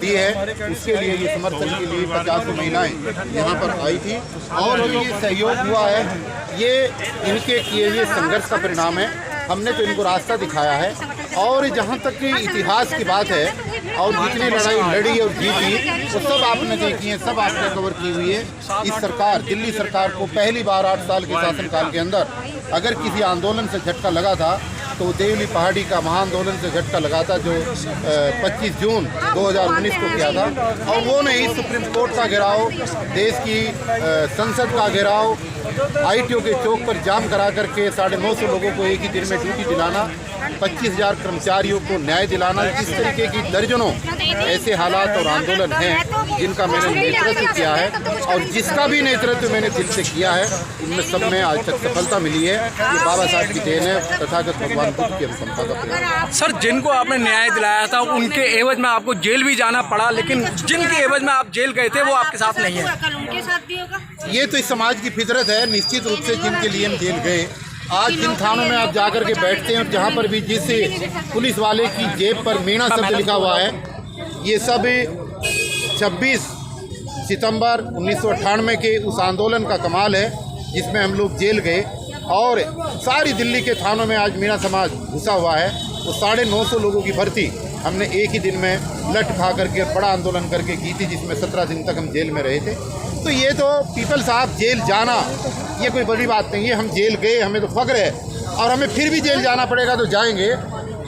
दी है, उसके लिए ये समर्थन के लिए 50 महिलाएं यहाँ पर आई थी और जो ये सहयोग हुआ है ये इनके किए हुए संघर्ष का परिणाम है। हमने तो इनको रास्ता दिखाया है और जहाँ तक कि इतिहास की बात है और जितनी लड़ाई लड़ी और जीती वो सब आपने देखी है, सब आपने कवर की हुई है। इस सरकार, दिल्ली सरकार को पहली बार 8 साल के शासनकाल के अंदर अगर किसी आंदोलन से झटका लगा था तो देवली पहाड़ी का महाआंदोलन से झटका लगा था जो 25 जून 2019 को किया था। और वो नहीं, सुप्रीम कोर्ट का घेराव, देश की संसद का घेराव, ITO के चौक पर जाम करा करके 950 लोगों को एक ही दिन में ड्यूटी दिलाना, 25,000 कर्मचारियों को न्याय दिलाना, इस तरीके की दर्जनों ऐसे हालात और आंदोलन हैं जिनका मैंने नेतृत्व किया है और जिसका भी नेतृत्व मैंने दिल से किया है उनमें सब में आज तक सफलता मिली है। ये बाबा साहब की देन है, तथागत भगवान बुद्ध की अनुकंपा का प्रयोग। सर, जिनको आपने न्याय दिलाया था उनके एवज में आपको जेल भी जाना पड़ा, लेकिन जिनके एवज में आप जेल गए थे वो आपके साथ नहीं है। ये तो इस समाज की फितरत है। निश्चित रूप से जिनके लिए हम जेल गए, आज जिन थानों में आप जाकर के बैठते हैं, जहाँ पर भी जिस पुलिस वाले की जेब पर मीणा शब्द लिखा हुआ है, ये सब 26 सितंबर 1998 के उस आंदोलन का कमाल है जिसमें हम लोग जेल गए। और सारी दिल्ली के थानों में आज मीणा समाज घुसा हुआ है। वो 950 लोगों की भर्ती हमने एक ही दिन में लट खा करके बड़ा आंदोलन करके की थी, जिसमें 17 दिन तक हम जेल में रहे थे। तो ये तो पीपल साहब, जेल जाना ये कोई बड़ी बात नहीं है। हम जेल गए, हमें तो फख्र है और हमें फिर भी जेल जाना पड़ेगा तो जाएंगे।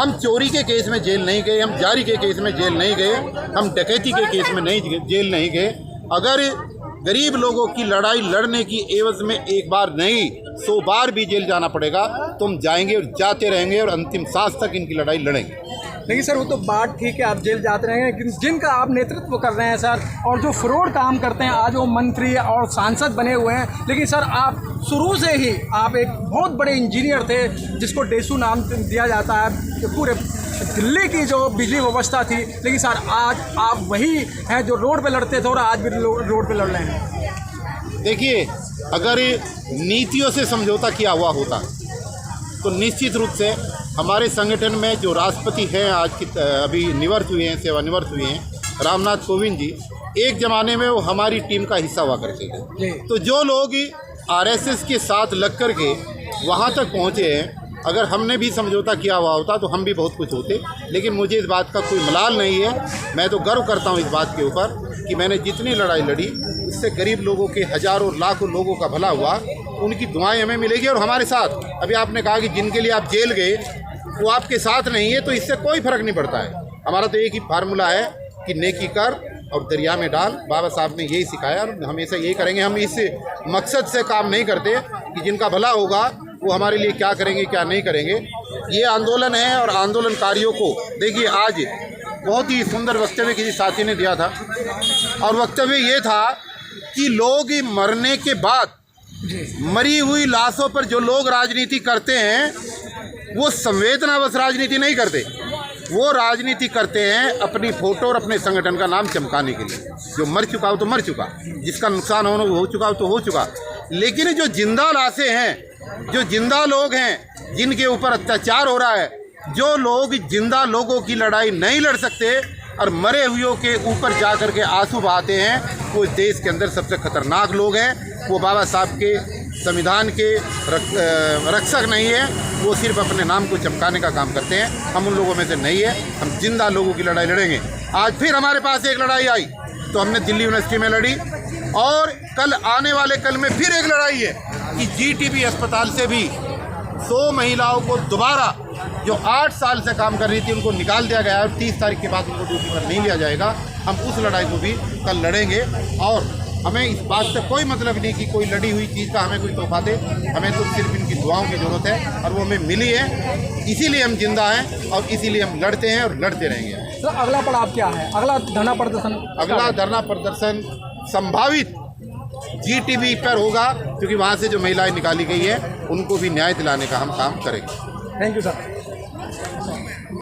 हम चोरी के केस में जेल नहीं गए, हम जारी के केस में जेल नहीं गए, हम डकैती के केस में जेल नहीं गए। अगर गरीब लोगों की लड़ाई लड़ने की एवज में एक बार नहीं 100 बार भी जेल जाना पड़ेगा तो हम जाएंगे और जाते रहेंगे और अंतिम सांस तक इनकी लड़ाई लड़ेंगे। लेकिन सर, वो तो बात ठीक है, आप जेल जाते रहेंगे, लेकिन जिनका आप नेतृत्व कर रहे हैं सर और जो फ्रॉड काम करते हैं, आज वो मंत्री और सांसद बने हुए हैं। लेकिन सर, आप शुरू से ही आप एक बहुत बड़े इंजीनियर थे जिसको डेसू नाम दिया जाता है पूरे दिल्ली की जो बिजली व्यवस्था थी। लेकिन सर, आज आप वही हैं जो रोड पे लड़ते थे और आज भी रोड पे लड़ रहे हैं। देखिए, अगर नीतियों से समझौता किया हुआ होता तो निश्चित रूप से हमारे संगठन में जो राष्ट्रपति हैं आज की अभी निवृत्त हुए हैं, सेवानिवृत्त हुए हैं, रामनाथ कोविंद जी, एक ज़माने में वो हमारी टीम का हिस्सा हुआ करते थे। तो जो लोग RSS के साथ लग कर के वहाँ तक पहुँचे हैं, अगर हमने भी समझौता किया हुआ होता तो हम भी बहुत कुछ होते। लेकिन मुझे इस बात का कोई मलाल नहीं है। मैं तो गर्व करता हूँ इस बात के ऊपर कि मैंने जितनी लड़ाई लड़ी उससे गरीब लोगों के हज़ारों लाखों लोगों का भला हुआ। उनकी दुआएं हमें मिलेगी और हमारे साथ, अभी आपने कहा कि जिनके लिए आप जेल गए वो आपके साथ नहीं है, तो इससे कोई फ़र्क नहीं पड़ता है। हमारा तो एक ही फार्मूला है कि नेकी कर और दरिया में डाल। बाबा साहब ने यही सिखाया और हमेशा यही करेंगे। हम इस मकसद से काम नहीं करते कि जिनका भला होगा वो हमारे लिए क्या करेंगे क्या नहीं करेंगे। ये आंदोलन है और आंदोलनकारियों को देखिए, आज बहुत ही सुंदर वक्तव्य किसी साथी ने दिया था और वक्तव्य ये था कि लोग मरने के बाद मरी हुई लाशों पर जो लोग राजनीति करते हैं वो संवेदनावश राजनीति नहीं करते, वो राजनीति करते हैं अपनी फोटो और अपने संगठन का नाम चमकाने के लिए। जो मर चुका हो तो मर चुका, जिसका नुकसान हो चुका हो तो हो चुका। लेकिन जो जिंदा लाशें हैं, जो जिंदा लोग हैं जिनके ऊपर अत्याचार हो रहा है, जो लोग जिंदा लोगों की लड़ाई नहीं लड़ सकते और मरे हुओं के ऊपर जा कर के आंसू बहाते हैं, वो देश के अंदर सबसे खतरनाक लोग हैं। वो बाबा साहब के संविधान के रक्षक नहीं है, वो सिर्फ अपने नाम को चमकाने का काम करते हैं। हम उन लोगों में से नहीं है, हम जिंदा लोगों की लड़ाई लड़ेंगे। आज फिर हमारे पास एक लड़ाई आई तो हमने दिल्ली यूनिवर्सिटी में लड़ी और कल आने वाले कल में फिर एक लड़ाई है कि GTB अस्पताल से भी 100 महिलाओं को दोबारा जो 8 साल से काम कर रही थी उनको निकाल दिया गया है और 30 तारीख के बाद उनको ड्यूटी पर नहीं लिया जाएगा। हम उस लड़ाई को भी कल लड़ेंगे और हमें इस बात से कोई मतलब नहीं कि कोई लड़ी हुई चीज़ का हमें कोई तोहफा दे। हमें तो सिर्फ इनकी दुआओं की ज़रूरत है और वो हमें मिली है, इसीलिए हम जिंदा हैं और इसीलिए हम लड़ते हैं और लड़ते रहेंगे। तो अगला पड़ाव क्या है? अगला धरना प्रदर्शन? अगला धरना प्रदर्शन संभावित GTB पर होगा, क्योंकि वहाँ से जो महिलाएं निकाली गई है उनको भी न्याय दिलाने का हम काम करेंगे। Thank you sir.